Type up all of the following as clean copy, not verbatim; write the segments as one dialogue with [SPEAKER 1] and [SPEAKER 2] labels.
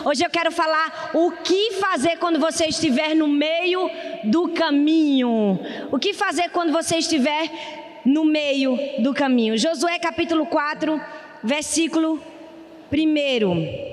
[SPEAKER 1] Hoje eu quero falar o que fazer quando você estiver no meio do caminho. O que fazer quando você estiver no meio do caminho. Josué capítulo 4, versículo 1.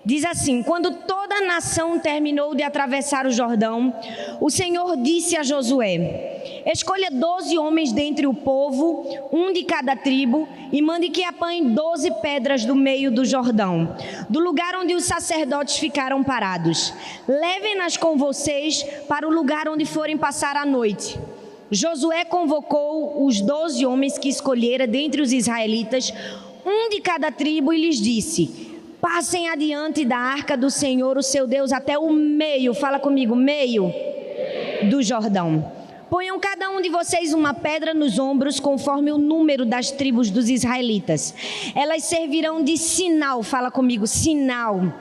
[SPEAKER 1] Diz assim: quando toda a nação terminou de atravessar o Jordão, o Senhor disse a Josué: escolha 12 homens dentre o povo, um de cada tribo, e mande que apanhem 12 pedras do meio do Jordão, do lugar onde os sacerdotes ficaram parados. Levem-nas com vocês para o lugar onde forem passar a noite. Josué convocou os 12 homens que escolhera dentre os israelitas, um de cada tribo, e lhes disse: passem adiante da arca do Senhor, o seu Deus, até o meio, fala comigo, meio do Jordão. Ponham cada um de vocês uma pedra nos ombros, conforme o número das tribos dos israelitas. Elas servirão de sinal, fala comigo, sinal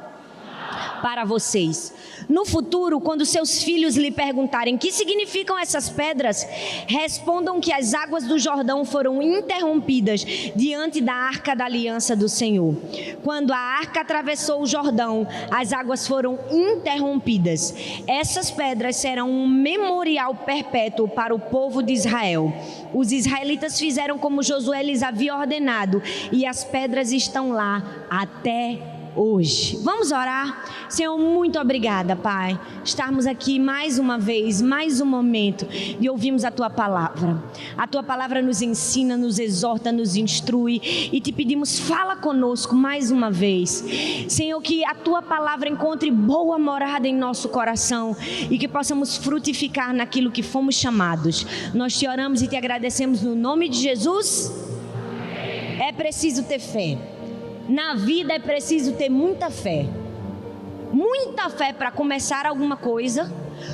[SPEAKER 1] para vocês. No futuro, quando seus filhos lhe perguntarem o que significam essas pedras, respondam que as águas do Jordão foram interrompidas diante da arca da aliança do Senhor. Quando a arca atravessou o Jordão, as águas foram interrompidas. Essas pedras serão um memorial perpétuo para o povo de Israel. Os israelitas fizeram como Josué lhes havia ordenado, e as pedras estão lá até hoje. Vamos orar? Senhor, muito obrigada, Pai, estarmos aqui mais uma vez, mais um momento e ouvimos a Tua palavra. A Tua palavra nos ensina, nos exorta, nos instrui, e te pedimos, fala conosco mais uma vez. Senhor, que a Tua palavra encontre boa morada em nosso coração e que possamos frutificar naquilo que fomos chamados. Nós te oramos e te agradecemos no nome de Jesus. É preciso ter fé. Na vida é preciso ter muita fé para começar alguma coisa,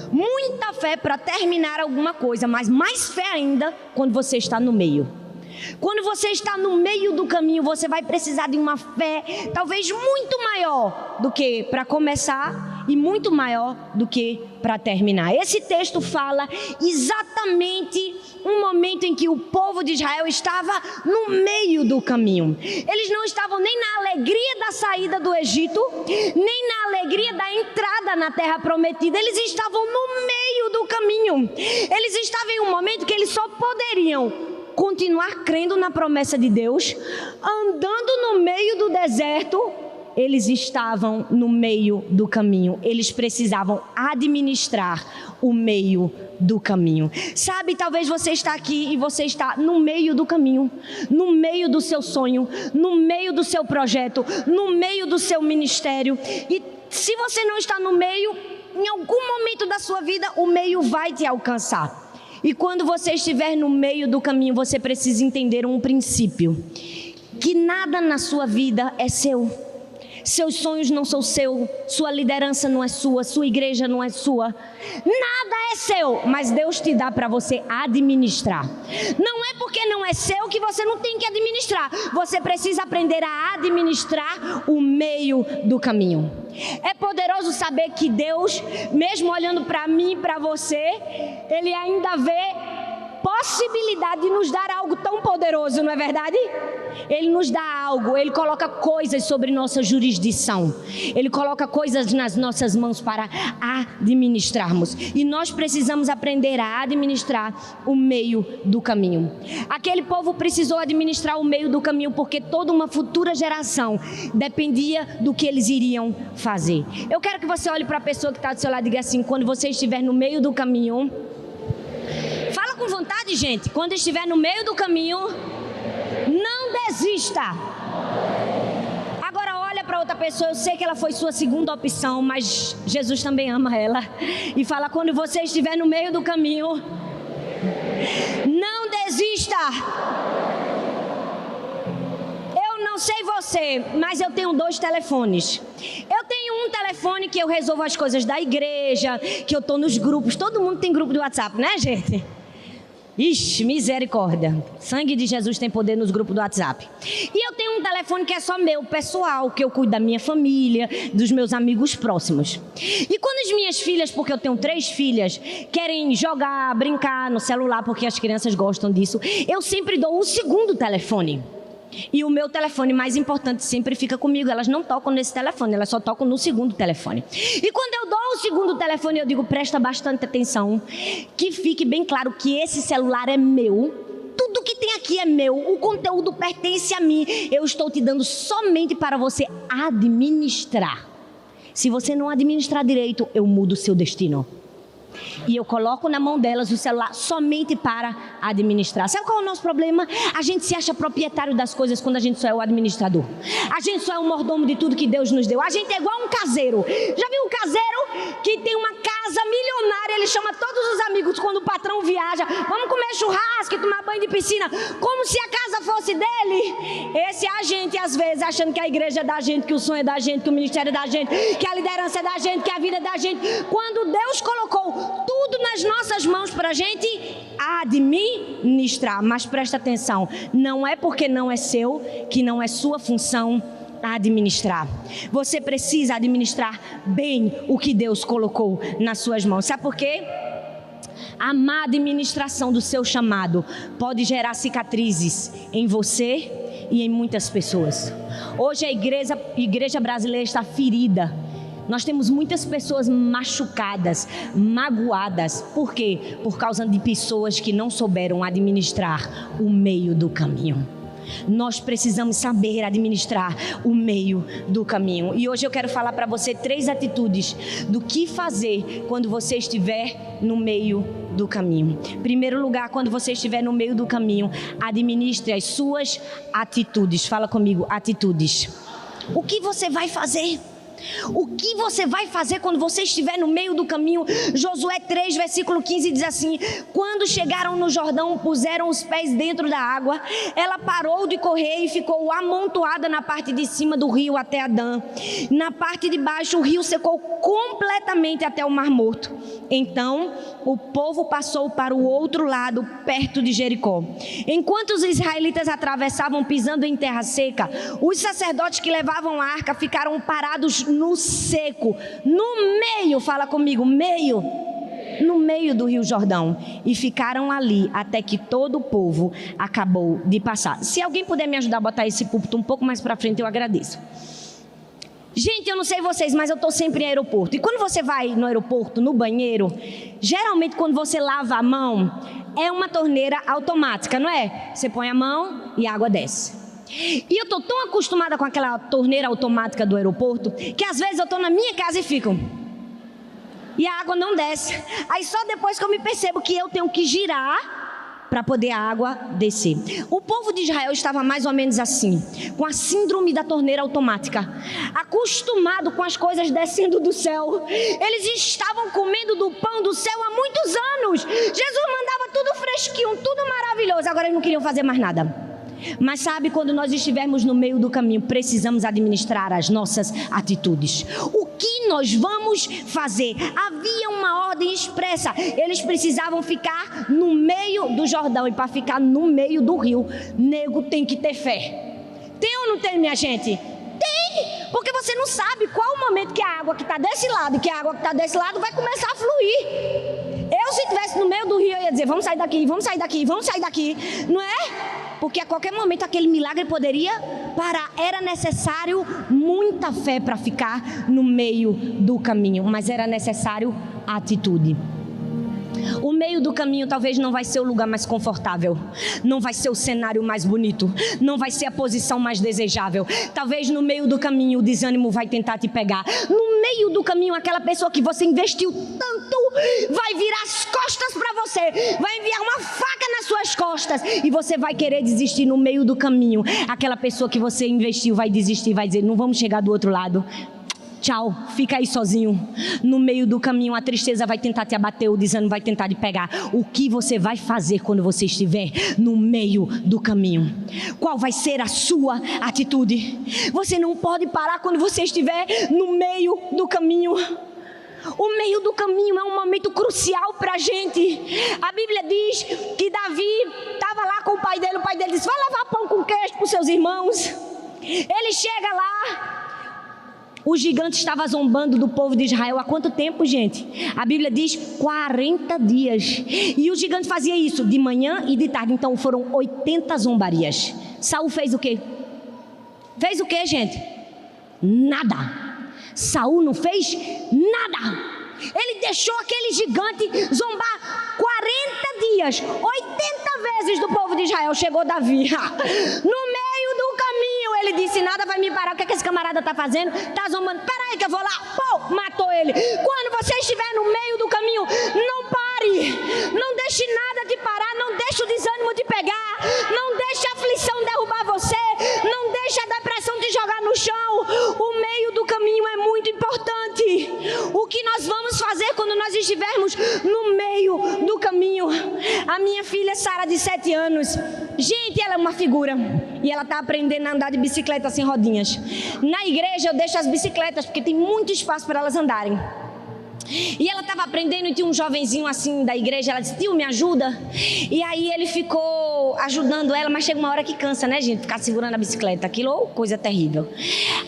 [SPEAKER 1] muita fé para terminar alguma coisa, mas mais fé ainda quando você está no meio. Quando você está no meio do caminho, você vai precisar de uma fé talvez muito maior do que para começar e muito maior do que para terminar. Esse texto fala exatamente um momento em que o povo de Israel estava no meio do caminho. Eles não estavam nem na alegria da saída do Egito, nem na alegria da entrada na terra prometida. Eles estavam no meio do caminho. Eles estavam em um momento que eles só poderiam continuar crendo na promessa de Deus, andando no meio do deserto. Eles estavam no meio do caminho. Eles precisavam administrar o meio do caminho. Sabe, talvez você está aqui e você está no meio do caminho, no meio do seu sonho, no meio do seu projeto, no meio do seu ministério. E se você não está no meio, em algum momento da sua vida, o meio vai te alcançar. E quando você estiver no meio do caminho, você precisa entender um princípio: que nada na sua vida é seu. Seus sonhos não são seus, sua liderança não é sua, sua igreja não é sua. Nada é seu, mas Deus te dá para você administrar. Não é porque não é seu que você não tem que administrar. Você precisa aprender a administrar o meio do caminho. É poderoso saber que Deus, mesmo olhando para mim e para você, Ele ainda vê possibilidade de nos dar algo tão poderoso, não é verdade? Ele nos dá algo, Ele coloca coisas sobre nossa jurisdição, Ele coloca coisas nas nossas mãos para administrarmos, e nós precisamos aprender a administrar o meio do caminho. Aquele povo precisou administrar o meio do caminho porque toda uma futura geração dependia do que eles iriam fazer. Eu quero que você olhe para a pessoa que está do seu lado e diga assim: quando você estiver no meio do caminho, fala com vontade, gente. Quando estiver no meio do caminho, não desista. Agora olha para outra pessoa. Eu sei que ela foi sua segunda opção, mas Jesus também ama ela. E fala: quando você estiver no meio do caminho, não desista. Eu não sei você, mas eu tenho 2 telefones. Eu tenho um telefone que eu resolvo as coisas da igreja, que eu estou nos grupos. Todo mundo tem grupo de WhatsApp, né, gente? Ixi, misericórdia. Sangue de Jesus tem poder nos grupos do WhatsApp. E eu tenho um telefone que é só meu, pessoal, que eu cuido da minha família, dos meus amigos próximos. E quando as minhas filhas, porque eu tenho 3 filhas, querem brincar no celular, porque as crianças gostam disso, eu sempre dou um segundo telefone. E o meu telefone mais importante sempre fica comigo. Elas não tocam nesse telefone, elas só tocam no segundo telefone. E quando eu dou o segundo telefone, eu digo, presta bastante atenção, que fique bem claro que esse celular é meu. Tudo que tem aqui é meu, o conteúdo pertence a mim. Eu estou te dando somente para você administrar. Se você não administrar direito, eu mudo o seu destino. E eu coloco na mão delas o celular somente para administrar. Sabe qual é o nosso problema? A gente se acha proprietário das coisas quando a gente só é o administrador. A gente só é o mordomo de tudo que Deus nos deu. A gente é igual um caseiro. Já viu um caseiro que tem uma casa milionária? Ele chama todos os amigos quando o patrão viaja. Vamos comer churrasco e tomar banho de piscina. Como se a casa fosse dele. Esse é a gente, às vezes, achando que a igreja é da gente, que o sonho é da gente, que o ministério é da gente, que a liderança é da gente, que a vida é da gente. Quando Deus colocou tudo nas nossas mãos para a gente administrar. Mas presta atenção, não é porque não é seu que não é sua função administrar. Você precisa administrar bem o que Deus colocou nas suas mãos. Sabe por quê? A má administração do seu chamado pode gerar cicatrizes em você e em muitas pessoas. Hoje a igreja brasileira está ferida. Nós temos muitas pessoas machucadas, magoadas. Por quê? Por causa de pessoas que não souberam administrar o meio do caminho. Nós precisamos saber administrar o meio do caminho. E hoje eu quero falar para você 3 atitudes do que fazer quando você estiver no meio do caminho. Em primeiro lugar, quando você estiver no meio do caminho, administre as suas atitudes. Fala comigo, atitudes. O que você vai fazer? O que você vai fazer quando você estiver no meio do caminho? Josué 3, versículo 15 diz assim: quando chegaram no Jordão, puseram os pés dentro da água, ela parou de correr e ficou amontoada na parte de cima do rio até Adã. Na parte de baixo o rio secou completamente até o Mar Morto. Então o povo passou para o outro lado, perto de Jericó. Enquanto os israelitas atravessavam pisando em terra seca, os sacerdotes que levavam a arca ficaram parados no seco, no meio, fala comigo, meio, no meio do rio Jordão, e ficaram ali até que todo o povo acabou de passar. Se alguém puder me ajudar a botar esse púlpito um pouco mais para frente, eu agradeço. Gente, eu não sei vocês, mas eu estou sempre em aeroporto. E quando você vai no aeroporto, no banheiro, geralmente quando você lava a mão, é uma torneira automática, não é? Você põe a mão e a água desce. E eu estou tão acostumada com aquela torneira automática do aeroporto, que às vezes eu estou na minha casa e fico... E a água não desce. Aí só depois que eu me percebo que eu tenho que girar para poder a água descer. O povo de Israel estava mais ou menos assim, com a síndrome da torneira automática, acostumado com as coisas descendo do céu. Eles estavam comendo do pão do céu há muitos anos. Jesus mandava tudo fresquinho, tudo maravilhoso. Agora eles não queriam fazer mais nada. Mas sabe, quando nós estivermos no meio do caminho, precisamos administrar as nossas atitudes. O que nós vamos fazer? Havia uma ordem expressa. Eles precisavam ficar no meio do Jordão. E para ficar no meio do rio, nego tem que ter fé. Tem ou não tem, minha gente? Tem! Porque você não sabe qual o momento que a água que está desse lado e que a água que está desse lado vai começar a fluir. Eu, se estivesse no meio do rio, eu ia dizer, vamos sair daqui, vamos sair daqui, vamos sair daqui. Não é? Porque a qualquer momento aquele milagre poderia parar. Era necessário muita fé para ficar no meio do caminho, mas era necessário atitude. O meio do caminho talvez não vai ser o lugar mais confortável, não vai ser o cenário mais bonito, não vai ser a posição mais desejável. Talvez no meio do caminho o desânimo vai tentar te pegar. No meio do caminho, aquela pessoa que você investiu tanto vai virar as costas para você, vai enviar uma faca nas suas costas e você vai querer desistir. No meio do caminho, aquela pessoa que você investiu vai desistir, vai dizer, não vamos chegar do outro lado. Tchau, fica aí sozinho. No meio do caminho a tristeza vai tentar te abater, o desânimo vai tentar te pegar. O que você vai fazer quando você estiver no meio do caminho? Qual vai ser a sua atitude? Você não pode parar quando você estiver no meio do caminho. O meio do caminho é um momento crucial para a gente. A Bíblia diz que Davi estava lá com o pai dele disse, vai levar pão com queijo para os seus irmãos. Ele chega lá, o gigante estava zombando do povo de Israel há quanto tempo, gente? A Bíblia diz 40 dias. E o gigante fazia isso de manhã e de tarde. Então foram 80 zombarias. Saul fez o quê? Fez o quê, gente? Nada. Saul não fez nada. Ele deixou aquele gigante zombar 40 dias, 80 vezes do povo de Israel. Chegou Davi. No meio do caminho, ele disse: nada vai me parar. O que é que esse camarada está fazendo? Está zombando. Peraí que eu vou lá. Pô, matou ele. Quando você estiver no meio do caminho, não pare. Não deixe nada te parar. Não deixe o desânimo te pegar. Não deixe a aflição derrubar você. Não deixe a depressão te jogar no chão. O meio do caminho é muito importante. O que nós vamos fazer quando nós estivermos no meio do caminho? A minha filha Sara, de 7 anos, gente, ela é uma figura, e ela está aprendendo a andar de bicicleta sem rodinhas. Na igreja eu deixo as bicicletas, porque tem muito espaço para elas andarem. E ela estava aprendendo, e tinha um jovenzinho assim da igreja. Ela disse: tio, me ajuda. E aí ele ficou ajudando ela, mas chega uma hora que cansa, né, gente? Ficar segurando a bicicleta, aquilo é coisa terrível.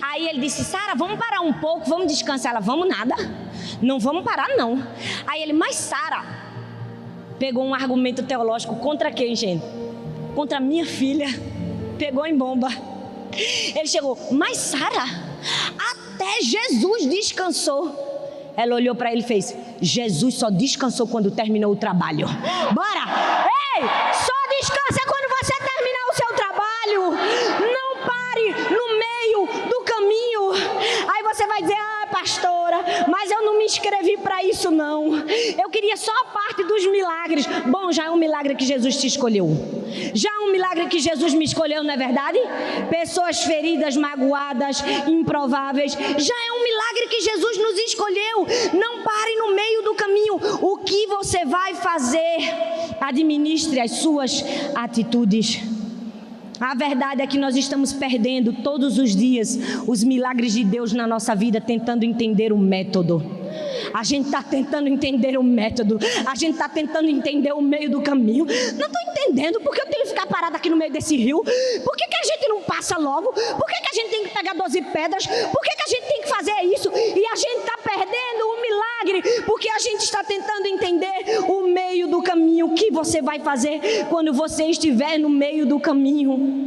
[SPEAKER 1] Aí ele disse: Sara, vamos parar um pouco, vamos descansar. Ela: vamos nada, não vamos parar não. Aí ele: mas Sara, pegou um argumento teológico contra quem, gente? Contra minha filha. Pegou em bomba. Ele chegou: mas Sara, até Jesus descansou. Ela olhou para ele e fez: Jesus só descansou quando terminou o trabalho. Bora! Ei, só descansa quando você terminar o seu trabalho. Não pare no meio do caminho. Aí você vai dizer: ah, pastora, mas eu não me inscrevi para isso não. Eu queria só a parte dos milagres. Bom, já é um milagre que Jesus te escolheu. Já é um milagre que Jesus me escolheu, não é verdade? Pessoas feridas, magoadas, improváveis. Já é um milagre que Jesus nos escolheu. Não pare no meio do caminho. O que você vai fazer? Administre as suas atitudes. A verdade é que nós estamos perdendo todos os dias os milagres de Deus na nossa vida, tentando entender o método. A gente está tentando entender o método. A gente está tentando entender o meio do caminho. Não estou entendendo porque eu tenho que ficar parado aqui no meio desse rio. Por que a gente não passa logo? Por que a gente tem que pegar 12 pedras? Por que a gente tem que fazer isso? E a gente está perdendo o milagre porque a gente está tentando entender o meio do caminho. O que você vai fazer quando você estiver no meio do caminho?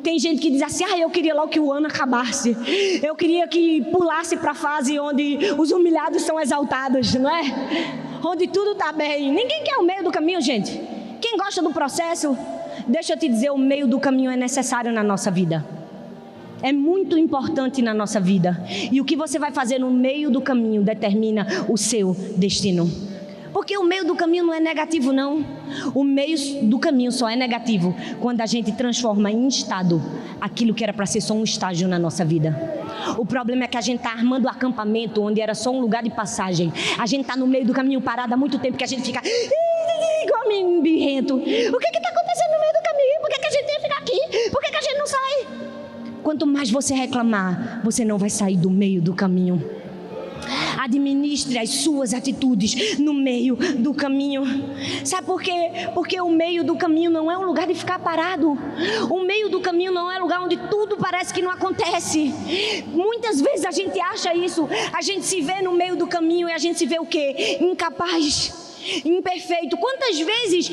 [SPEAKER 1] Tem gente que diz assim: ah, eu queria logo que o ano acabasse. Eu queria que pulasse para a fase onde os humilhados são exaltados, não é? Onde tudo está bem. Ninguém quer o meio do caminho, gente. Quem gosta do processo, deixa eu te dizer, o meio do caminho é necessário na nossa vida. É muito importante na nossa vida. E o que você vai fazer no meio do caminho determina o seu destino. Porque o meio do caminho não é negativo, não. O meio do caminho só é negativo quando a gente transforma em estado aquilo que era para ser só um estágio na nossa vida. O problema é que a gente está armando o acampamento onde era só um lugar de passagem. A gente está no meio do caminho parado há muito tempo, que a gente fica igual menino birrento. O que está acontecendo no meio do caminho? Por que a gente tem que ficar aqui? Por que a gente não sai? Quanto mais você reclamar, você não vai sair do meio do caminho. Administre as suas atitudes no meio do caminho. Sabe por quê? Porque o meio do caminho não é um lugar de ficar parado. O meio do caminho não é um lugar onde tudo parece que não acontece. Muitas vezes a gente acha isso. A gente se vê no meio do caminho e a gente se vê o quê? Incapaz, imperfeito. Quantas vezes...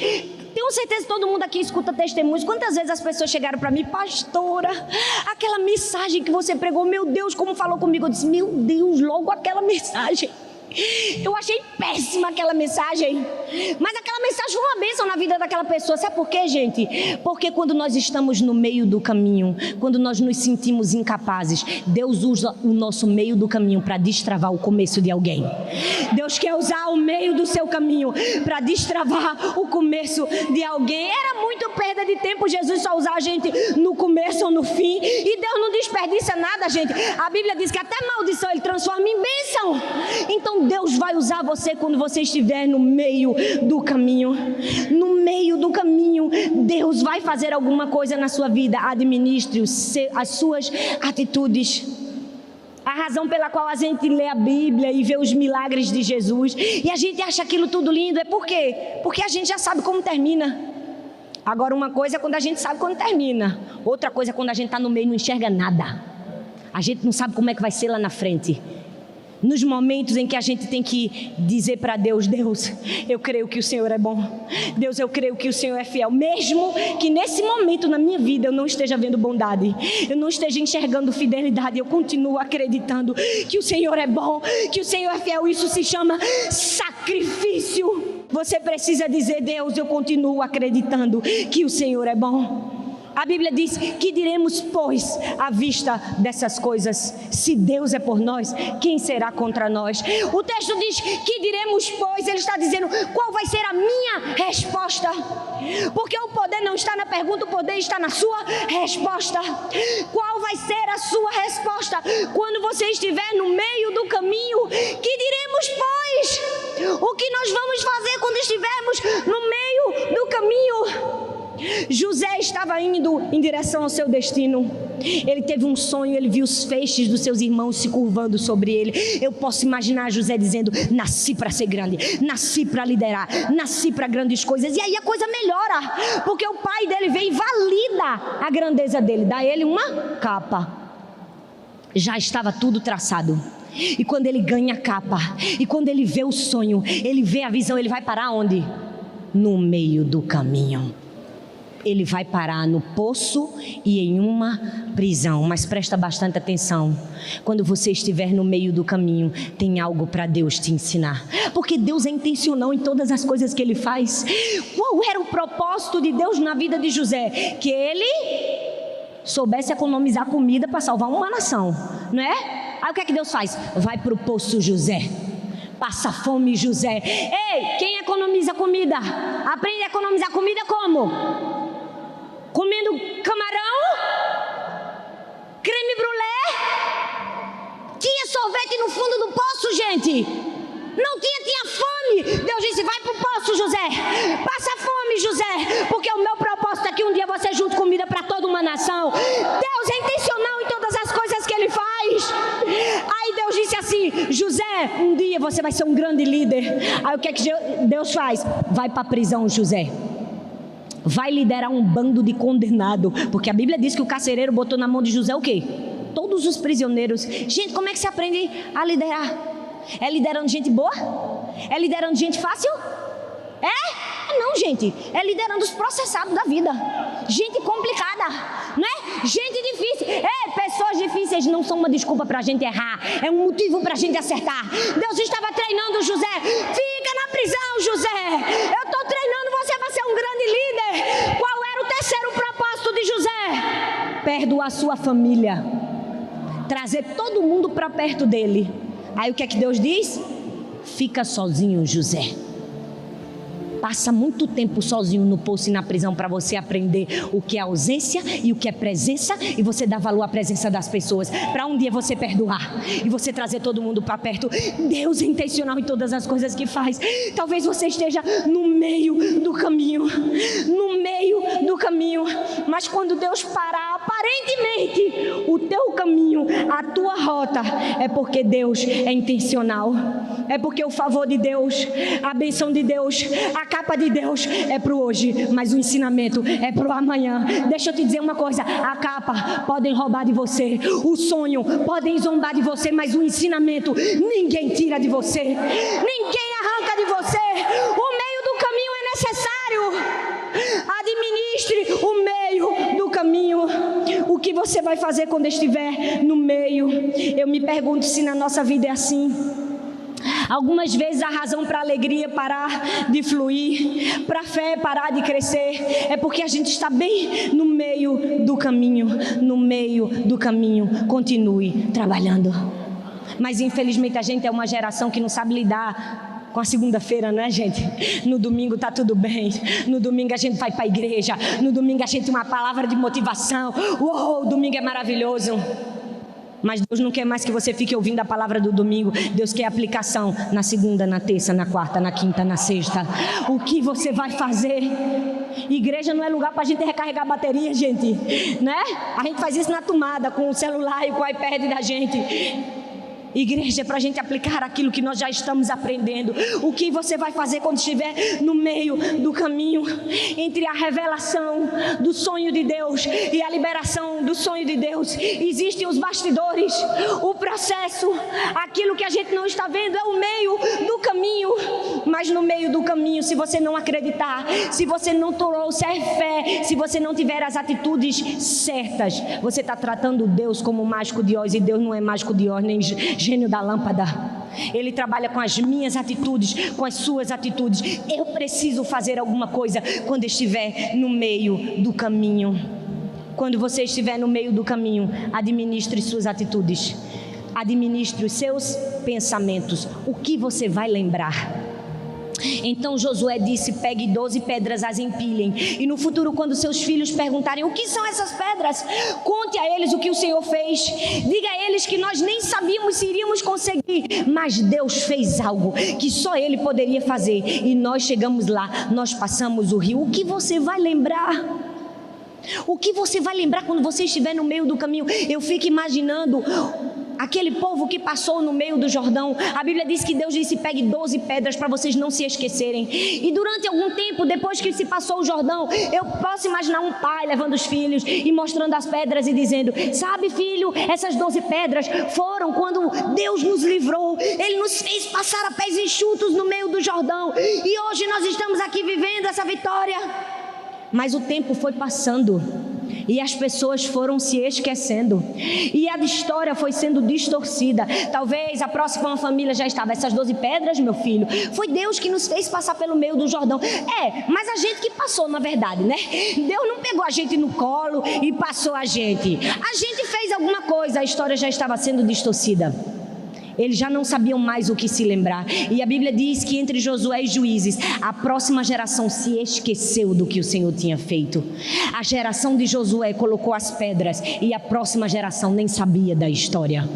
[SPEAKER 1] Tenho certeza que todo mundo aqui escuta testemunhos. Quantas vezes as pessoas chegaram para mim: pastora, aquela mensagem que você pregou, meu Deus, como falou comigo. Eu disse: meu Deus, logo aquela mensagem. Eu achei péssima aquela mensagem, mas aquela mensagem foi uma bênção na vida daquela pessoa. Sabe por quê, gente? Porque quando nós estamos no meio do caminho, quando nós nos sentimos incapazes, Deus usa o nosso meio do caminho para destravar o começo de alguém. Deus quer usar o meio do seu caminho para destravar o começo de alguém. Era muito perda de tempo Jesus só usar a gente no começo ou no fim. E Deus não desperdiça nada, gente. A Bíblia diz que até maldição Ele transforma em bênção. Então Deus vai usar você quando você estiver no meio do caminho. No meio do caminho, Deus vai fazer alguma coisa na sua vida. Administre as suas atitudes. A razão pela qual a gente lê a Bíblia e vê os milagres de Jesus e a gente acha aquilo tudo lindo é por quê? Porque a gente já sabe como termina. Agora, uma coisa é quando a gente sabe como termina. Outra coisa é quando a gente está no meio e não enxerga nada. A gente não sabe como é que vai ser lá na frente. Nos momentos em que a gente tem que dizer para Deus: Deus, eu creio que o Senhor é bom. Deus, eu creio que o Senhor é fiel. Mesmo que nesse momento na minha vida eu não esteja vendo bondade, eu não esteja enxergando fidelidade, eu continuo acreditando que o Senhor é bom, que o Senhor é fiel. Isso se chama sacrifício. Você precisa dizer: Deus, eu continuo acreditando que o Senhor é bom. A Bíblia diz: que diremos, pois, à vista dessas coisas? Se Deus é por nós, quem será contra nós? O texto diz: que diremos, pois? Ele está dizendo qual vai ser a minha resposta. Porque o poder não está na pergunta, o poder está na sua resposta. Qual vai ser a sua resposta quando você estiver no meio do caminho? Que diremos, pois? O que nós vamos fazer quando estivermos no meio do caminho? José estava indo em direção ao seu destino. Ele teve um sonho, ele viu os feixes dos seus irmãos se curvando sobre ele. Eu posso imaginar José dizendo: nasci para ser grande, nasci para liderar, nasci para grandes coisas. E aí a coisa melhora, porque o pai dele vem e valida a grandeza dele, dá ele uma capa. Já estava tudo traçado. E quando ele ganha a capa, e quando ele vê o sonho, ele vê a visão, ele vai parar onde? No meio do caminho. Ele vai parar no poço e em uma prisão. Mas presta bastante atenção: quando você estiver no meio do caminho, tem algo para Deus te ensinar. Porque Deus é intencional em todas as coisas que Ele faz. Qual era o propósito de Deus na vida de José? Que ele soubesse economizar comida para salvar uma nação, não é? Aí o que é que Deus faz? Vai para o poço, José. Passa fome, José. Ei, quem economiza comida? Aprende a economizar comida como? Comendo camarão, creme brulee. Tinha sorvete no fundo do poço, gente. Não tinha fome. Deus disse: vai pro poço, José. Passa fome, José, porque o meu propósito é que um dia você junte comida para toda uma nação. Deus é intencional em todas as coisas que Ele faz. Aí Deus disse assim: José, um dia você vai ser um grande líder. Aí o que é que Deus faz? Vai para a prisão, José. Vai liderar um bando de condenado. Porque a Bíblia diz que o carcereiro botou na mão de José o quê? Todos os prisioneiros. Gente, como é que se aprende a liderar? É liderando gente boa? É liderando gente fácil? Não, gente. É liderando os processados da vida. Gente complicada, não é? Gente difícil. Pessoas difíceis não são uma desculpa para a gente errar. É um motivo para a gente acertar. Deus estava treinando José. Fica na prisão, José. Eu estou treinando você para ser um grande líder. Qual era o terceiro propósito de José? Perdoar a sua família. Trazer todo mundo para perto dele. Aí o que é que Deus diz? Fica sozinho, José. Passa muito tempo sozinho no poço e na prisão para você aprender o que é ausência e o que é presença, e você dar valor à presença das pessoas, para um dia você perdoar e você trazer todo mundo para perto. Deus é intencional em todas as coisas que faz. Talvez você esteja no meio do caminho, mas quando Deus parar aparentemente o teu caminho, a tua rota, é porque Deus é intencional, é porque o favor de Deus, a bênção de Deus, a capa de Deus é para o hoje, mas o ensinamento é para o amanhã. Deixa eu te dizer uma coisa: a capa podem roubar de você, o sonho podem zombar de você, mas o ensinamento ninguém tira de você, ninguém arranca de você. O meio do caminho é necessário. Administre o meio do caminho. O que você vai fazer quando estiver no meio? Eu me pergunto se na nossa vida é assim. Algumas vezes a razão para a alegria parar de fluir, para a fé parar de crescer, é porque a gente está bem no meio do caminho. No meio do caminho, continue trabalhando. Mas infelizmente a gente é uma geração que não sabe lidar com a segunda-feira, não é, gente? No domingo está tudo bem, no domingo a gente vai para a igreja, no domingo a gente tem uma palavra de motivação. Uou, domingo é maravilhoso. Mas Deus não quer mais que você fique ouvindo a palavra do domingo. Deus quer aplicação na segunda, na terça, na quarta, na quinta, na sexta. O que você vai fazer? Igreja não é lugar para a gente recarregar a bateria, gente, né? A gente faz isso na tomada, com o celular e com o iPad da gente. Igreja, é para a gente aplicar aquilo que nós já estamos aprendendo. O que você vai fazer quando estiver no meio do caminho entre a revelação do sonho de Deus e a liberação do sonho de Deus? Existem os bastidores, o processo, aquilo que a gente não está vendo é o meio do caminho. Mas no meio do caminho, se você não acreditar, se você não trouxer fé, se você não tiver as atitudes certas, você está tratando Deus como mágico de Oz, e Deus não é mágico de Oz, nem gênio da lâmpada. Ele trabalha com as minhas atitudes, com as suas atitudes. Eu preciso fazer alguma coisa quando estiver no meio do caminho. Quando você estiver no meio do caminho, administre suas atitudes, administre os seus pensamentos. O que você vai lembrar? Então Josué disse: pegue 12 pedras, as empilhem, e no futuro, quando seus filhos perguntarem o que são essas pedras, conte a eles o que o Senhor fez. Diga a eles que nós nem sabíamos se iríamos conseguir, mas Deus fez algo que só Ele poderia fazer, e nós chegamos lá, nós passamos o rio. O que você vai lembrar? O que você vai lembrar quando você estiver no meio do caminho? Eu fico imaginando aquele povo que passou no meio do Jordão. A Bíblia diz que Deus disse: pegue 12 pedras para vocês não se esquecerem. E durante algum tempo, depois que se passou o Jordão, eu posso imaginar um pai levando os filhos e mostrando as pedras e dizendo: sabe, filho, essas 12 pedras foram quando Deus nos livrou. Ele nos fez passar a pés enxutos no meio do Jordão, e hoje nós estamos aqui vivendo essa vitória. Mas o tempo foi passando e as pessoas foram se esquecendo, e a história foi sendo distorcida. Talvez a próxima família já estava: essas 12 pedras, meu filho, foi Deus que nos fez passar pelo meio do Jordão. Mas a gente que passou, na verdade, né? Deus não pegou a gente no colo e passou a gente fez alguma coisa. A história já estava sendo distorcida. Eles já não sabiam mais o que se lembrar. E a Bíblia diz que entre Josué e Juízes, a próxima geração se esqueceu do que o Senhor tinha feito. A geração de Josué colocou as pedras e a próxima geração nem sabia da história.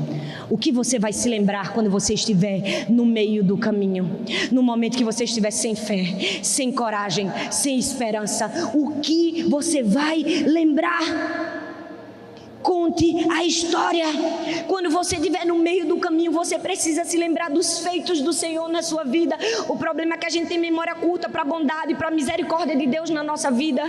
[SPEAKER 1] O que você vai se lembrar quando você estiver no meio do caminho? No momento que você estiver sem fé, sem coragem, sem esperança, o que você vai lembrar? Conte a história. Quando você estiver no meio do caminho, você precisa se lembrar dos feitos do Senhor na sua vida. O problema é que a gente tem memória curta para a bondade e para a misericórdia de Deus na nossa vida.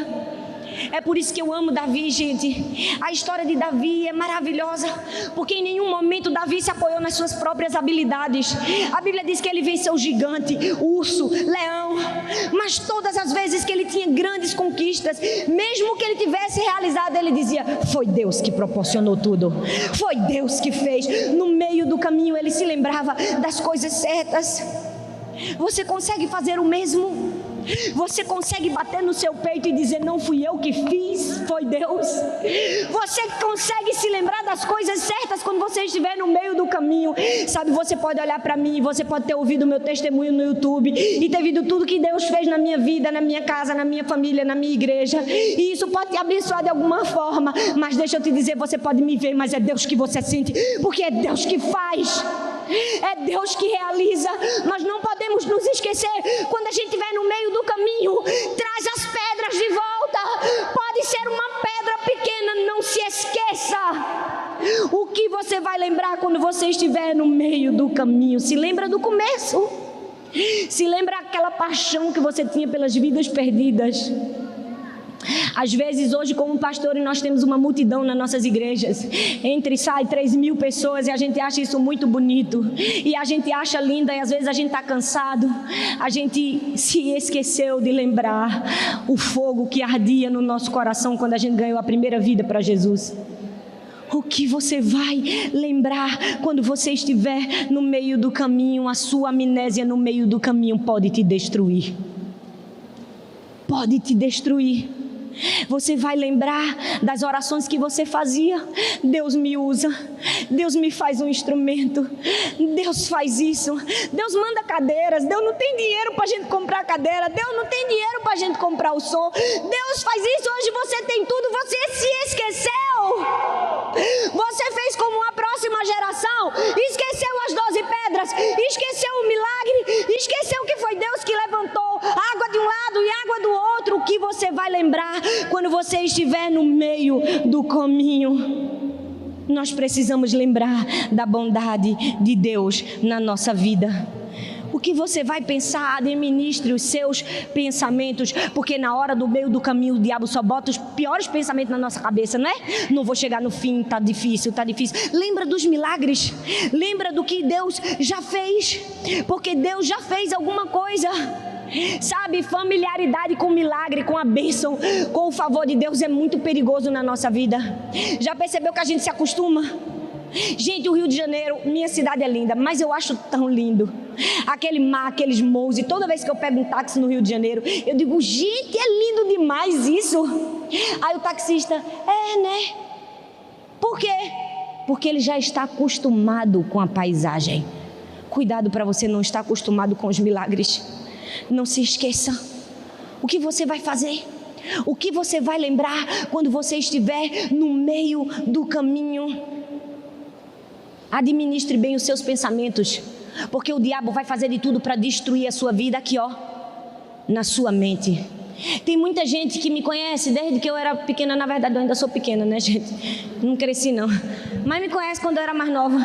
[SPEAKER 1] É por isso que eu amo Davi, gente. A história de Davi é maravilhosa, porque em nenhum momento Davi se apoiou nas suas próprias habilidades. A Bíblia diz que ele venceu gigante, urso, leão, mas todas as vezes que ele tinha grandes conquistas, mesmo que ele tivesse realizado, ele dizia: foi Deus que proporcionou tudo, foi Deus que fez. No meio do caminho ele se lembrava das coisas certas. Você consegue fazer o mesmo? Você consegue bater no seu peito e dizer: não fui eu que fiz, foi Deus? Você consegue se lembrar das coisas certas quando você estiver no meio do caminho? Sabe, você pode olhar para mim, você pode ter ouvido o meu testemunho no YouTube e ter visto tudo que Deus fez na minha vida, na minha casa, na minha família, na minha igreja, e isso pode te abençoar de alguma forma. Mas deixa eu te dizer, você pode me ver, mas é Deus que você sente, porque é Deus que faz, é Deus que realiza. Nós não podemos nos esquecer. Quando a gente estiver no meio do caminho, traz as pedras de volta. Pode ser uma pedra pequena, não se esqueça. O que você vai lembrar quando você estiver no meio do caminho? Se lembra do começo. Se lembra aquela paixão que você tinha pelas vidas perdidas. Às vezes hoje, como pastor, nós temos uma multidão nas nossas igrejas. Entra e sai 3.000 pessoas e a gente acha isso muito bonito. E a gente acha linda e às vezes a gente está cansado. A gente se esqueceu de lembrar o fogo que ardia no nosso coração quando a gente ganhou a primeira vida para Jesus. O que você vai lembrar quando você estiver no meio do caminho? A sua amnésia no meio do caminho pode te destruir. Pode te destruir. Você vai lembrar das orações que você fazia: Deus me usa, Deus me faz um instrumento, Deus faz isso, Deus manda cadeiras, Deus não tem dinheiro para a gente comprar cadeira, Deus não tem dinheiro para a gente comprar o som, Deus faz isso, hoje você tem tudo, você se esqueceu. Você fez como a próxima geração, esqueceu as 12 pedras, esqueceu o milagre, esqueceu que foi Deus que levantou água de um lado e água do outro. O que você vai lembrar quando você estiver no meio do caminho? Nós precisamos lembrar da bondade de Deus na nossa vida. O que você vai pensar, administre os seus pensamentos, porque na hora do meio do caminho o diabo só bota os piores pensamentos na nossa cabeça, não é? Não vou chegar no fim, tá difícil. Lembra dos milagres, lembra do que Deus já fez, porque Deus já fez alguma coisa. Sabe, familiaridade com o milagre, com a bênção, com o favor de Deus é muito perigoso na nossa vida. Já percebeu que a gente se acostuma? Gente, o Rio de Janeiro, minha cidade é linda, mas eu acho tão lindo. Aquele mar, aqueles morros, e toda vez que eu pego um táxi no Rio de Janeiro, eu digo, gente, é lindo demais isso. Aí o taxista, né? Por quê? Porque ele já está acostumado com a paisagem. Cuidado para você não estar acostumado com os milagres. Não se esqueça. O que você vai fazer? O que você vai lembrar quando você estiver no meio do caminho? Administre bem os seus pensamentos, porque o diabo vai fazer de tudo para destruir a sua vida aqui, na sua mente. Tem muita gente que me conhece desde que eu era pequena. Na verdade eu ainda sou pequena, né, gente? Não cresci não, mas me conhece quando eu era mais nova.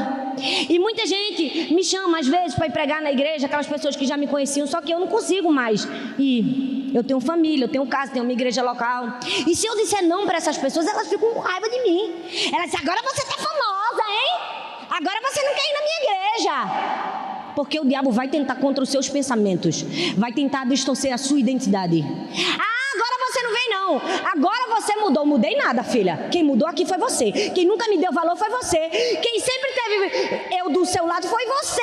[SPEAKER 1] E muita gente me chama às vezes para ir pregar na igreja, aquelas pessoas que já me conheciam, só que eu não consigo mais. E eu tenho família, eu tenho casa, tenho uma igreja local. E se eu disser não para essas pessoas, elas ficam com raiva de mim. Elas dizem, agora você tá famosa, hein? Agora você não quer ir na minha igreja. Porque o diabo vai tentar contra os seus pensamentos, vai tentar distorcer a sua identidade. Agora você não vem não, agora você mudou. Mudei nada, filha. Quem mudou aqui foi você. Quem nunca me deu valor foi você. Quem sempre teve eu do seu lado foi você.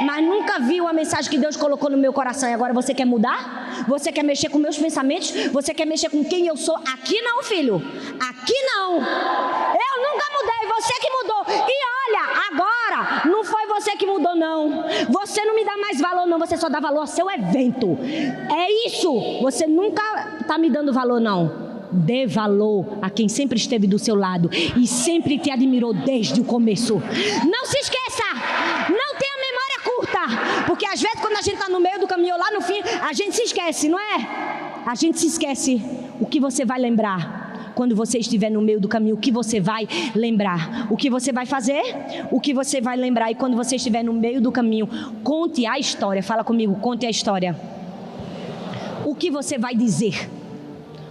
[SPEAKER 1] Mas nunca viu a mensagem que Deus colocou no meu coração. E agora você quer mudar? Você quer mexer com meus pensamentos? Você quer mexer com quem eu sou? Aqui não, filho. Aqui não. Eu nunca mudei, você que mudou. E olha, agora não foi você que mudou não. Você não me dá mais valor não, você só dá valor ao seu evento. É isso. Você nunca está me dando valor não. Dê valor a quem sempre esteve do seu lado e sempre te admirou desde o começo. Não se esqueça, não tenha memória curta, porque às vezes quando a gente está no meio do caminho, lá no fim, a gente se esquece, não é? A gente se esquece. O que você vai lembrar quando você estiver no meio do caminho? O que você vai lembrar? O que você vai fazer? O que você vai lembrar? E quando você estiver no meio do caminho, conte a história. Fala comigo, conte a história. O que você vai dizer?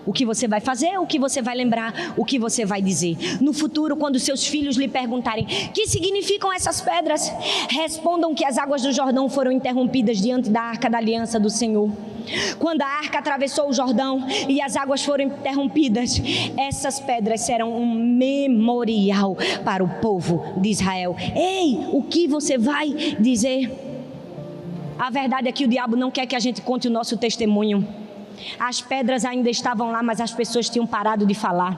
[SPEAKER 1] O que você vai fazer, o que você vai lembrar, o que você vai dizer. No futuro, quando seus filhos lhe perguntarem: que significam essas pedras? Respondam que as águas do Jordão foram interrompidas diante da arca da aliança do Senhor. Quando a arca atravessou o Jordão e as águas foram interrompidas, essas pedras serão um memorial para o povo de Israel. Ei, o que você vai dizer? A verdade é que o diabo não quer que a gente conte o nosso testemunho. As pedras ainda estavam lá, mas as pessoas tinham parado de falar.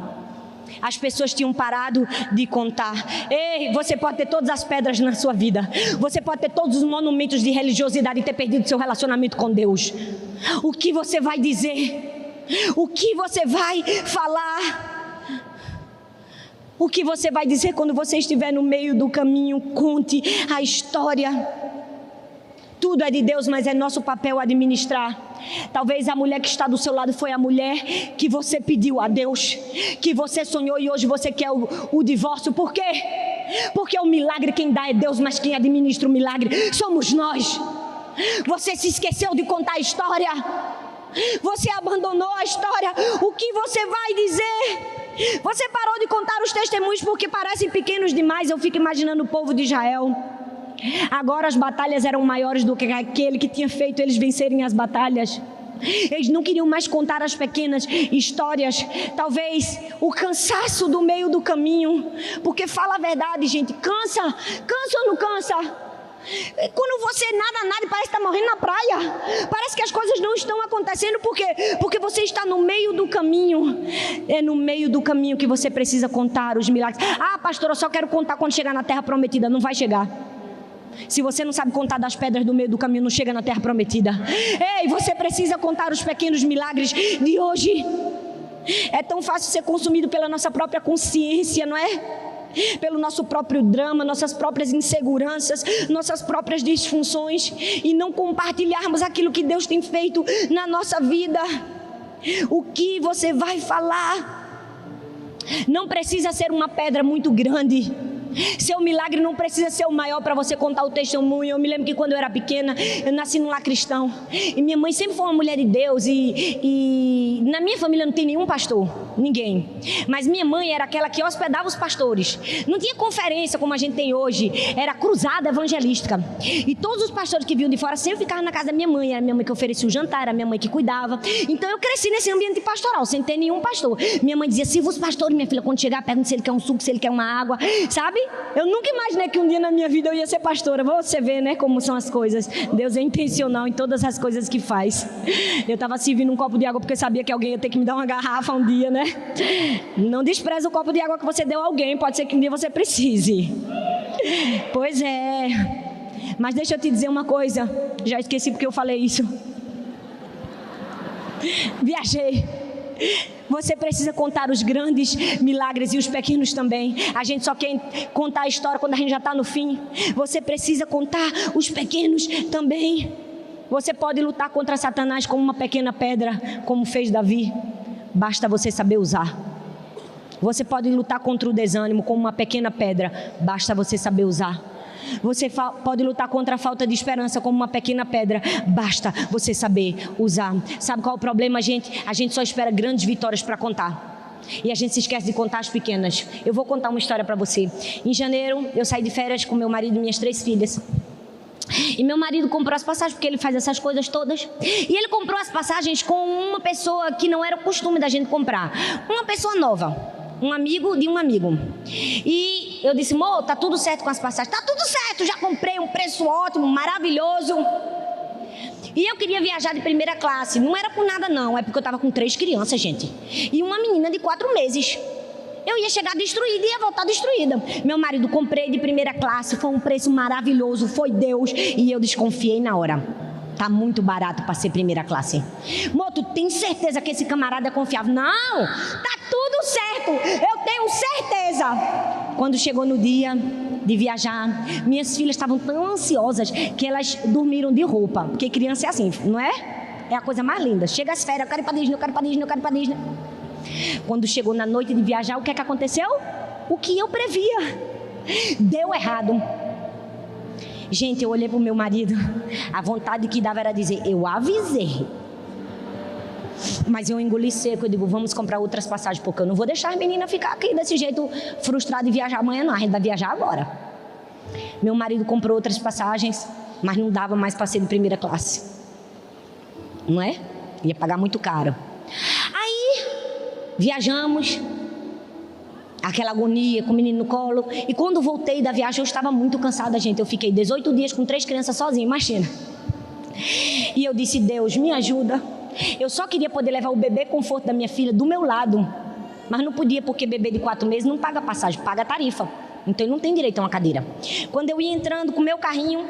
[SPEAKER 1] As pessoas tinham parado de contar. Ei, você pode ter todas as pedras na sua vida. Você pode ter todos os monumentos de religiosidade e ter perdido seu relacionamento com Deus. O que você vai dizer? O que você vai falar? O que você vai dizer quando você estiver no meio do caminho? Conte a história. Tudo é de Deus, mas é nosso papel administrar. Talvez a mulher que está do seu lado foi a mulher que você pediu a Deus, que você sonhou e hoje você quer o divórcio. Por quê? Porque o milagre quem dá é Deus, mas quem administra o milagre somos nós. Você se esqueceu de contar a história. Você abandonou a história. O que você vai dizer? Você parou de contar os testemunhos porque parecem pequenos demais. Eu fico imaginando o povo de Israel. Agora as batalhas eram maiores do que aquele que tinha feito eles vencerem as batalhas. Eles não queriam mais contar as pequenas histórias. Talvez o cansaço do meio do caminho. Porque fala a verdade, gente, cansa ou não cansa? Quando você nada e parece estar morrendo na praia, parece que as coisas não estão acontecendo. Por quê? Porque você está no meio do caminho. É no meio do caminho que você precisa contar os milagres. Ah, pastor, eu só quero contar quando chegar na terra prometida. Não vai chegar. Se você não sabe contar das pedras do meio do caminho, não chega na terra prometida. Ei, você precisa contar os pequenos milagres de hoje. É tão fácil ser consumido pela nossa própria consciência, não é? Pelo nosso próprio drama, nossas próprias inseguranças, nossas próprias disfunções, e não compartilharmos aquilo que Deus tem feito na nossa vida. O que você vai falar? Não precisa ser uma pedra muito grande. Seu milagre não precisa ser o maior para você contar o testemunho. Eu me lembro que quando eu era pequena, eu nasci num lar cristão. E minha mãe sempre foi uma mulher de Deus. E na minha família não tem nenhum pastor, ninguém. Mas minha mãe era aquela que hospedava os pastores. Não tinha conferência como a gente tem hoje. Era cruzada evangelística. E todos os pastores que vinham de fora sempre ficavam na casa da minha mãe. Era minha mãe que oferecia o jantar, era minha mãe que cuidava. Então eu cresci nesse ambiente pastoral, sem ter nenhum pastor. Minha mãe dizia, sirva os pastores, minha filha, quando chegar, pergunta se ele quer um suco, se ele quer uma água, sabe? Eu nunca imaginei que um dia na minha vida eu ia ser pastora. Você vê, né, como são as coisas. Deus é intencional em todas as coisas que faz. Eu estava servindo um copo de água porque sabia que alguém ia ter que me dar uma garrafa um dia, né? Não despreze o copo de água que você deu a alguém. Pode ser que um dia você precise. Pois é. Mas deixa eu te dizer uma coisa. Já esqueci porque eu falei isso. Viajei. Você precisa contar os grandes milagres e os pequenos também. A gente só quer contar a história quando a gente já está no fim. Você precisa contar os pequenos também. Você pode lutar contra Satanás com uma pequena pedra, como fez Davi. Basta você saber usar. Você pode lutar contra o desânimo com uma pequena pedra. Basta você saber usar. Você pode lutar contra a falta de esperança como uma pequena pedra. Basta você saber usar. Sabe qual é o problema, gente? A gente só espera grandes vitórias para contar. E a gente se esquece de contar as pequenas. Eu vou contar uma história para você. Em janeiro, eu saí de férias com meu marido e minhas 3 filhas. E meu marido comprou as passagens, porque ele faz essas coisas todas. E ele comprou as passagens com uma pessoa que não era o costume da gente comprar. Uma pessoa nova. Um amigo de um amigo. E eu disse, amor, tá tudo certo com as passagens? Tá tudo certo, já comprei, um preço ótimo, maravilhoso. E eu queria viajar de primeira classe. Não era por nada não, é porque eu tava com 3 crianças, gente. E uma menina de 4 meses. Eu ia chegar destruída e ia voltar destruída. Meu marido, comprei de primeira classe, foi um preço maravilhoso, foi Deus. E eu desconfiei na hora. Tá muito barato para ser primeira classe. Mô, tu tem certeza que esse camarada é confiável? Não, tá tudo certo, eu tenho certeza. Quando chegou no dia de viajar, minhas filhas estavam tão ansiosas que elas dormiram de roupa. Porque criança é assim, não é? É a coisa mais linda. Chega as férias, eu quero ir para Disney, eu quero ir para Disney, eu quero ir para Disney. Quando chegou na noite de viajar, o que é que aconteceu? O que eu previa. Deu errado. Gente, eu olhei pro meu marido, a vontade que dava era dizer, eu avisei. Mas eu engoli seco, eu digo, vamos comprar outras passagens, porque eu não vou deixar as meninas ficar aqui desse jeito frustrada e viajar amanhã não, a gente vai viajar agora. Meu marido comprou outras passagens, mas não dava mais para ser de primeira classe. Não é? Ia pagar muito caro. Aí, viajamos. Aquela agonia com o menino no colo. E quando voltei da viagem, eu estava muito cansada, gente. Eu fiquei 18 dias com 3 crianças sozinha, imagina. E eu disse, Deus, me ajuda. Eu só queria poder levar o bebê conforto da minha filha do meu lado. Mas não podia, porque bebê de 4 meses não paga passagem, paga tarifa. Então ele não tem direito a uma cadeira. Quando eu ia entrando com o meu carrinho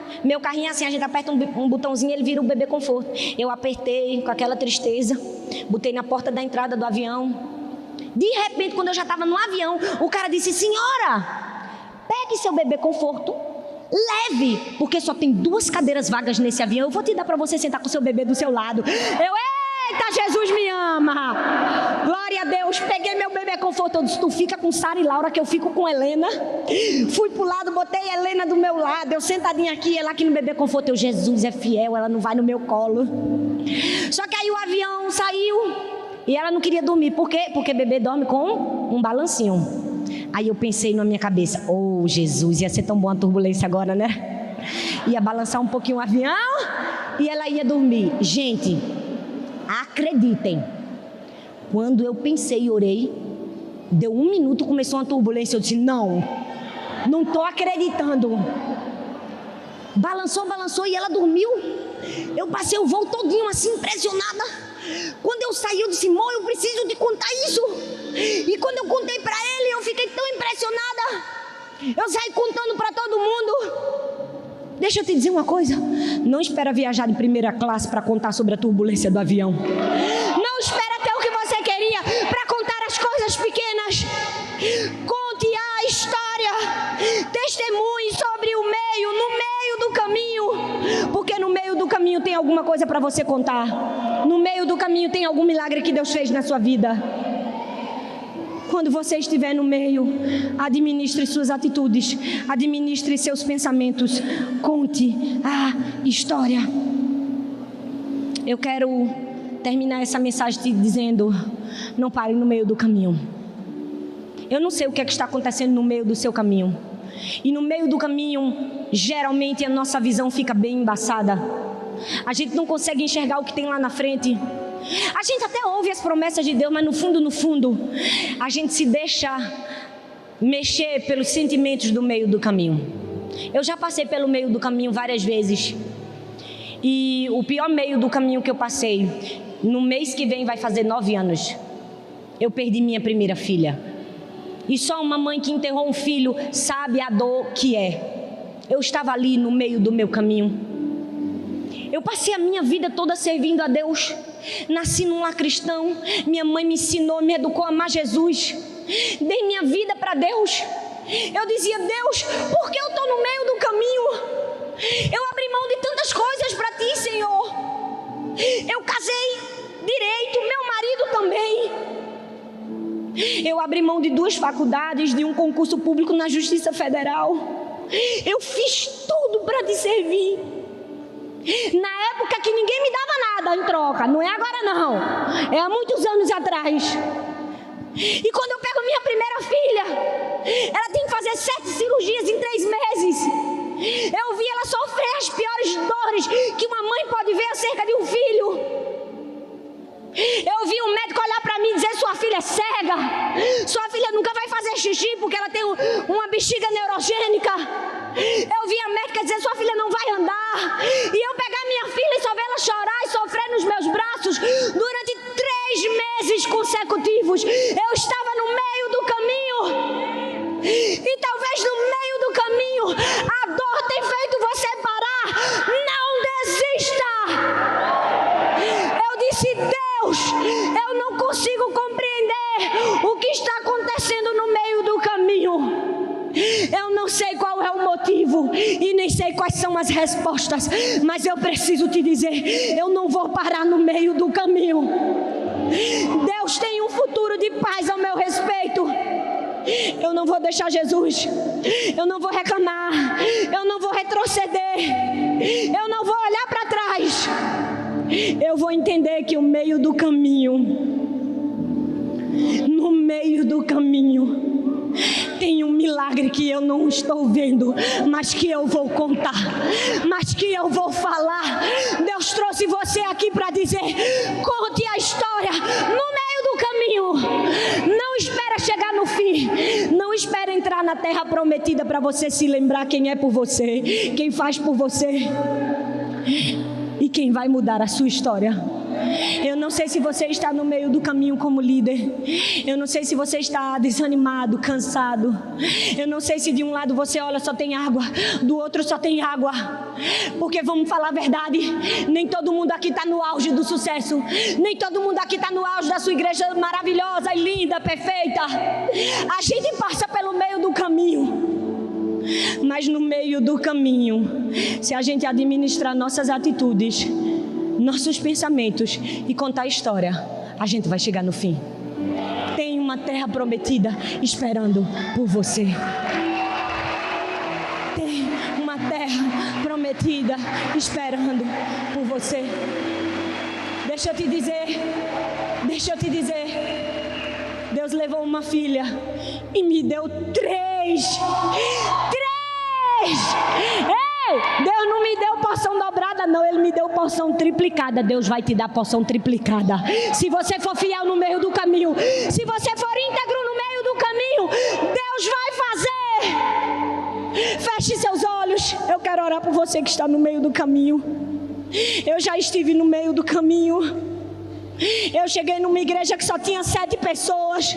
[SPEAKER 1] assim, a gente aperta um botãozinho e ele vira o bebê conforto. Eu apertei com aquela tristeza, botei na porta da entrada do avião. De repente, quando eu já estava no avião, o cara disse, senhora, pegue seu bebê conforto, leve, porque só tem 2 cadeiras vagas nesse avião, eu vou te dar para você sentar com o seu bebê do seu lado. Eita, Jesus me ama, glória a Deus. Peguei meu bebê conforto, eu disse, tu fica com Sara e Laura que eu fico com Helena. Fui pro lado, botei a Helena do meu lado, eu sentadinha aqui, ela aqui no bebê conforto. Eu, Jesus é fiel, ela não vai no meu colo. Só que aí o avião saiu e ela não queria dormir. Por quê? Porque bebê dorme com um balancinho. Aí eu pensei na minha cabeça, oh Jesus, ia ser tão bom a turbulência agora, né? Ia balançar um pouquinho o avião e ela ia dormir. Gente, acreditem, quando eu pensei e orei, deu 1 minuto, começou uma turbulência. Eu disse, não estou acreditando. Balançou e ela dormiu. Eu passei o voo todinho assim, impressionada. Quando eu saí, eu disse, amor, eu preciso te contar isso. E quando eu contei para ele, eu fiquei tão impressionada. Eu saí contando para todo mundo. Deixa eu te dizer uma coisa. Não espera viajar de primeira classe para contar sobre a turbulência do avião. Não espera ter o que você queria para contar as coisas pequenas. Conte a história. Testemunhe sobre o meio, no meio do caminho. Porque no meio do caminho tem alguma coisa para você contar. No meio do caminho tem algum milagre que Deus fez na sua vida. quando você estiver no meio, administre suas atitudes, administre seus pensamentos, conte a história. Eu quero terminar essa mensagem te dizendo: não pare no meio do caminho. Eu não sei o que é que está acontecendo no meio do seu caminho. E no meio do caminho, geralmente a nossa visão fica bem embaçada. A gente não consegue enxergar o que tem lá na frente. A gente até ouve as promessas de Deus, mas no fundo, a gente se deixa mexer pelos sentimentos do meio do caminho. Eu já passei pelo meio do caminho várias vezes. E o pior meio do caminho que eu passei, no mês que vem vai fazer 9 anos. Eu perdi minha primeira filha. E só uma mãe que enterrou um filho sabe a dor que é. Eu estava ali no meio do meu caminho. Eu passei a minha vida toda servindo a Deus. Nasci num lar cristão. Minha mãe me ensinou, me educou a amar Jesus. Dei minha vida para Deus. Eu dizia: Deus, por que eu estou no meio do caminho? Eu abri mão de tantas coisas para Ti, Senhor. Eu casei direito, meu marido também. Eu abri mão de 2 faculdades, de um concurso público na Justiça Federal. Eu fiz tudo para Te servir. Na época que ninguém me dava nada em troca. Não é agora não. É há muitos anos atrás. E quando eu pego minha primeira filha, ela tem que fazer 7 cirurgias em 3 meses. Eu vi ela sofrer as piores dores que uma mãe pode ver acerca de um filho. Eu vi um médico olhar para mim e dizer: sua filha é cega, sua filha nunca vai fazer xixi porque ela tem uma bexiga neurogênica. Eu vi a médica dizer: sua filha não vai andar. E eu pegar minha filha e só ver ela chorar e sofrer nos meus braços durante 3 meses consecutivos. Eu estava no meio do caminho. E talvez no meio do caminho a dor tenha feito você parar. Não desista. Eu disse: Deus, eu não consigo compreender o que está acontecendo no meio do caminho. Eu não sei qual é o motivo e nem sei quais são as respostas, mas eu preciso te dizer: eu não vou parar no meio do caminho. Deus tem um futuro de paz ao meu respeito. Eu não vou deixar Jesus. Eu não vou reclamar. Eu não vou retroceder. Eu não vou olhar para trás. Eu vou entender que o meio do caminho, no meio do caminho, tem um milagre que eu não estou vendo, mas que eu vou contar, mas que eu vou falar. Deus trouxe você aqui para dizer: conte a história no meio do caminho. Não espera chegar no fim. Não espera entrar na terra prometida para você se lembrar quem é por você, quem faz por você e quem vai mudar a sua história. Eu não sei se você está no meio do caminho como líder. Eu não sei se você está desanimado, cansado. Eu não sei se de um lado você olha só tem água, do outro só tem água. Porque vamos falar a verdade, nem todo mundo aqui está no auge do sucesso. Nem todo mundo aqui está no auge da sua igreja maravilhosa e linda, perfeita. A gente passa pelo meio do caminho. Mas no meio do caminho, se a gente administrar nossas atitudes, nossos pensamentos e contar a história, a gente vai chegar no fim. Tem uma terra prometida esperando por você. Tem uma terra prometida esperando por você. Deixa eu te dizer, Deus levou uma filha e me deu 3. Ei, Deus não me deu porção dobrada não, Ele me deu porção triplicada. Deus vai te dar porção triplicada se você for fiel no meio do caminho. Se você for íntegro no meio do caminho, Deus vai fazer. Feche seus olhos. Eu quero orar por você que está no meio do caminho. Eu já estive no meio do caminho. Eu cheguei numa igreja que só tinha 7 pessoas,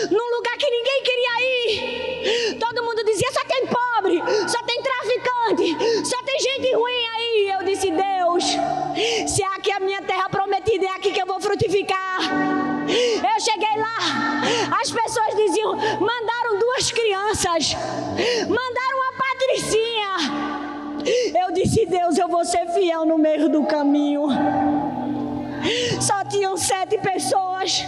[SPEAKER 1] num lugar que ninguém queria ir. Todo mundo dizia: só tem pobre, só tem traficante, só tem gente ruim aí. Eu disse: Deus, se aqui é a minha terra prometida, é aqui que eu vou frutificar. Eu cheguei lá, as pessoas diziam: mandaram 2 crianças, mandaram uma patricinha. Eu disse: Deus, eu vou ser fiel no meio do caminho. Só tinham 7 pessoas.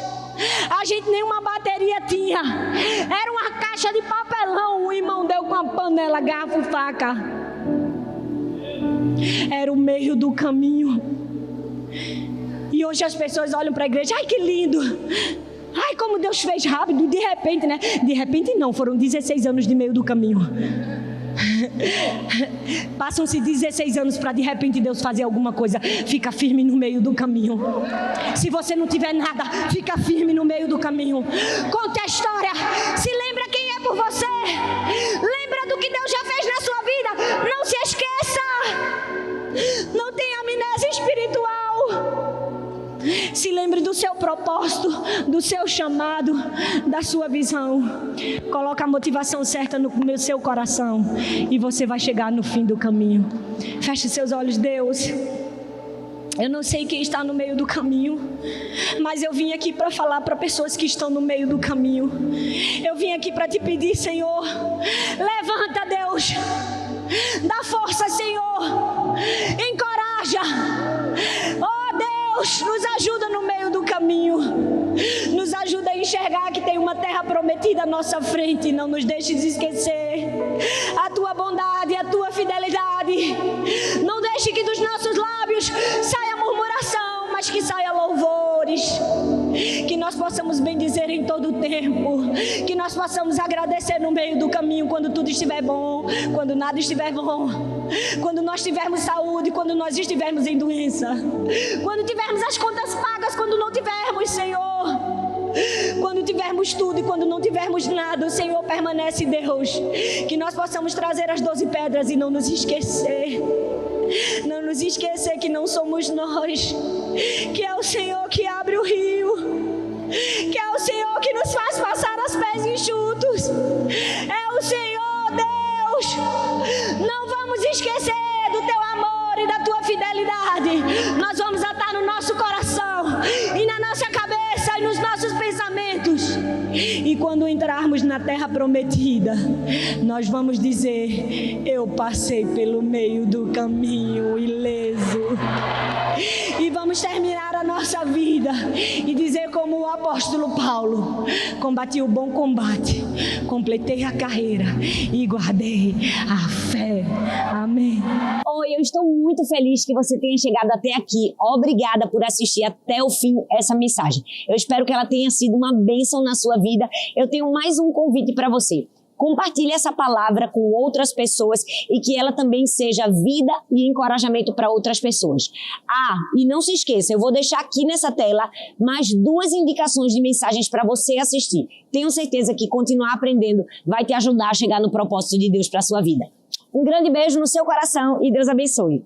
[SPEAKER 1] A gente nenhuma bateria tinha. Era uma caixa de papelão. O irmão deu com a panela, garfo, faca. Era o meio do caminho. E hoje as pessoas olham para a igreja. Ai, que lindo. Ai, como Deus fez rápido. De repente, né? De repente não, foram 16 anos de meio do caminho. Passam-se 16 anos para de repente Deus fazer alguma coisa. Fica firme no meio do caminho. Se você não tiver nada, fica firme no meio do caminho. Conte a história. Se lembra quem é por você. Lembra do que Deus já fez na sua vida. Não se esqueça. Não tenha amnésia espiritual. Se lembre do seu propósito, do seu chamado, da sua visão. Coloca a motivação certa no seu coração e você vai chegar no fim do caminho. Feche seus olhos, Deus. Eu não sei quem está no meio do caminho, mas eu vim aqui para falar para pessoas que estão no meio do caminho. Eu vim aqui para te pedir, Senhor, levanta, Deus. Dá força, Senhor. Encoraja. Oh, Deus, nos ajuda no meio do caminho. Nos ajuda a enxergar que tem uma terra prometida à nossa frente. Não nos deixes esquecer a tua bondade, a tua fidelidade. Não deixe que dos nossos lábios saia murmuração, mas que saia louvores. Que nós possamos bendizer em todo o tempo. Que nós possamos agradecer no meio do caminho, quando tudo estiver bom, quando nada estiver bom, quando nós tivermos saúde, quando nós estivermos em doença, quando tivermos as contas pagas, quando não tivermos, Senhor, quando tivermos tudo e quando não tivermos nada, o Senhor permanece, Deus. Que nós possamos trazer as 12 pedras e não nos esquecer. Não nos esquecer que não somos nós, que é o Senhor que abre o rio, que é o Senhor que nos faz passar aos pés enxutos. É o Senhor, Deus. Não vamos esquecer do teu amor e da tua fidelidade. Nós vamos atar no nosso coração e na nossa cabeça e nos nossos pensamentos. E quando entrarmos na terra prometida, nós vamos dizer: eu passei pelo meio do caminho ileso. E vamos terminar a nossa vida e dizer como o apóstolo Paulo: combati o bom combate, completei a carreira e guardei a fé. Amém.
[SPEAKER 2] Oi, eu estou muito feliz que você tenha chegado até aqui. Obrigada por assistir até o fim essa mensagem. Eu espero que ela tenha sido uma bênção na sua vida. Eu tenho mais um convite para você. Compartilhe essa palavra com outras pessoas e que ela também seja vida e encorajamento para outras pessoas. E não se esqueça, eu vou deixar aqui nessa tela mais 2 indicações de mensagens para você assistir. Tenho certeza que continuar aprendendo vai te ajudar a chegar no propósito de Deus para a sua vida. Um grande beijo no seu coração e Deus abençoe.